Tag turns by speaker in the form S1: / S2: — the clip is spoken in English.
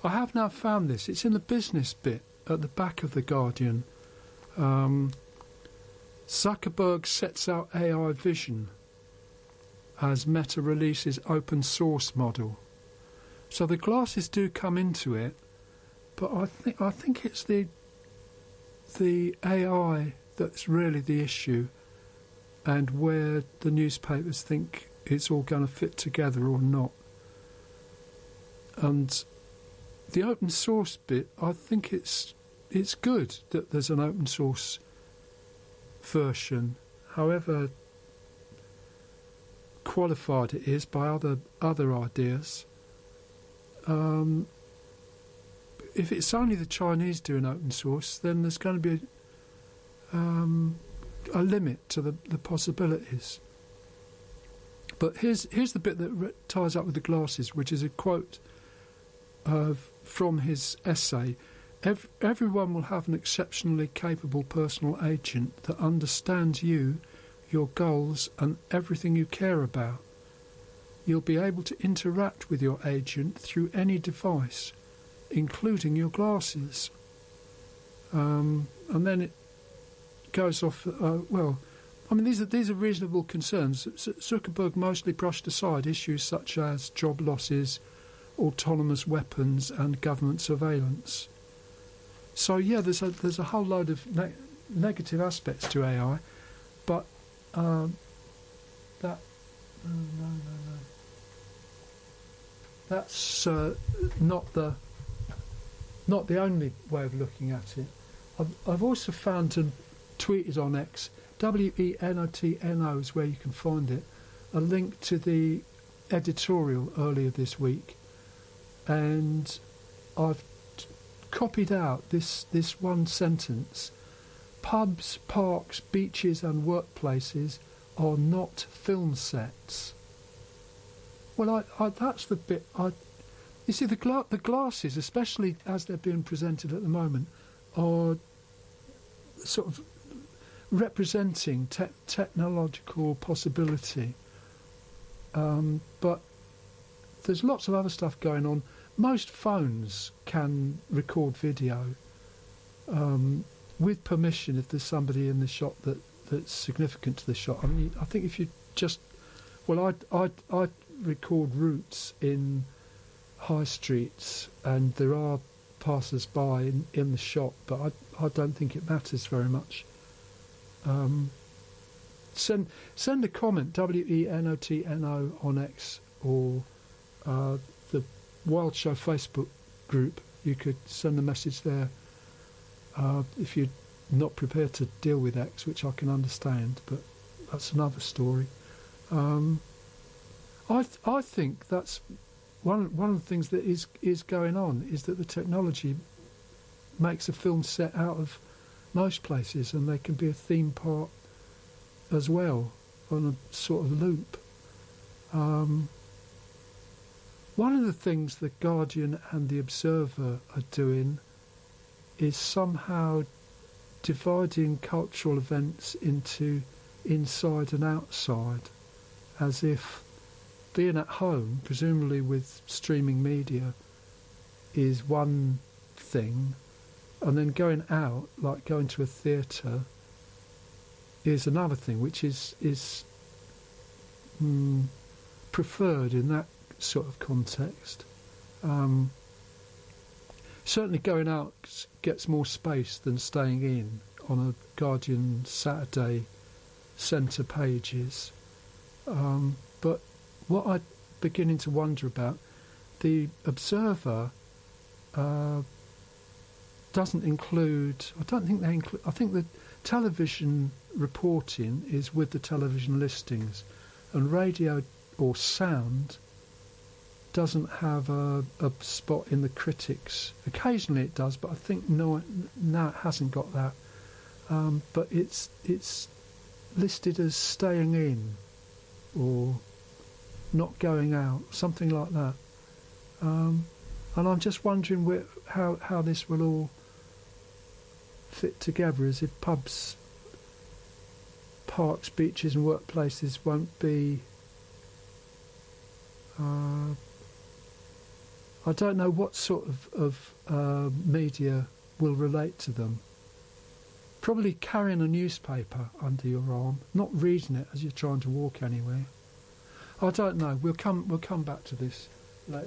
S1: I have now found this. It's in the business bit at the back of The Guardian. Zuckerberg sets out AI vision as Meta releases open source model. So the glasses do come into it, but I think it's the AI that's really the issue, and where the newspapers think it's all going to fit together or not. And the open source bit, I think it's good that there's an open source version, however qualified it is by other ideas. If it's only the Chinese doing open source, then there's going to be a limit to the possibilities. But here's the bit that ties up with the glasses, which is a quote from his essay. Everyone will have an exceptionally capable personal agent that understands you, your goals, and everything you care about. You'll be able to interact with your agent through any device, including your glasses. And then it goes off. These are reasonable concerns. Zuckerberg mostly brushed aside issues such as job losses, autonomous weapons, and government surveillance. So yeah, there's a whole load of negative aspects to AI, but that's not the only way of looking at it. I've also found and tweeted on X, WENOTNO is where you can find it, a link to the editorial earlier this week, and I've copied out this one sentence: pubs, parks, beaches and workplaces are not film sets. Well, that's the bit. You see, the glasses, especially as they're being presented at the moment, are sort of representing technological possibility. But there's lots of other stuff going on. Most phones can record video with permission if there's somebody in the shot that's significant to the shot. I mean, I think if you just... Well, I record routes in high streets, and there are passers-by in the shot, but I don't think it matters very much. Send a comment, WENOTNO on X, or the Wild Show Facebook group. You could send a message there if you're not prepared to deal with X, which I can understand, but that's another story. I think that's one of the things that is going on, is that the technology makes a film set out of most places, and they can be a theme park as well, on a sort of loop. One of the things the Guardian and the Observer are doing is somehow dividing cultural events into inside and outside, as if being at home, presumably with streaming media, is one thing, and then going out, like going to a theatre, is another thing, which is preferred in that sort of context. Certainly going out gets more space than staying in on a Guardian Saturday centre pages. But what I'm beginning to wonder about, the Observer doesn't include... I don't think they include... I think the television reporting is with the television listings, and radio or sound doesn't have a spot in the critics. Occasionally it does, but I think now it hasn't got that. But it's listed as staying in or not going out, something like that. And I'm just wondering how this will all fit together, as if pubs, parks, beaches and workplaces won't be... I don't know what sort of media will relate to them. Probably carrying a newspaper under your arm, not reading it as you're trying to walk anywhere. I don't know. We'll come back to this later.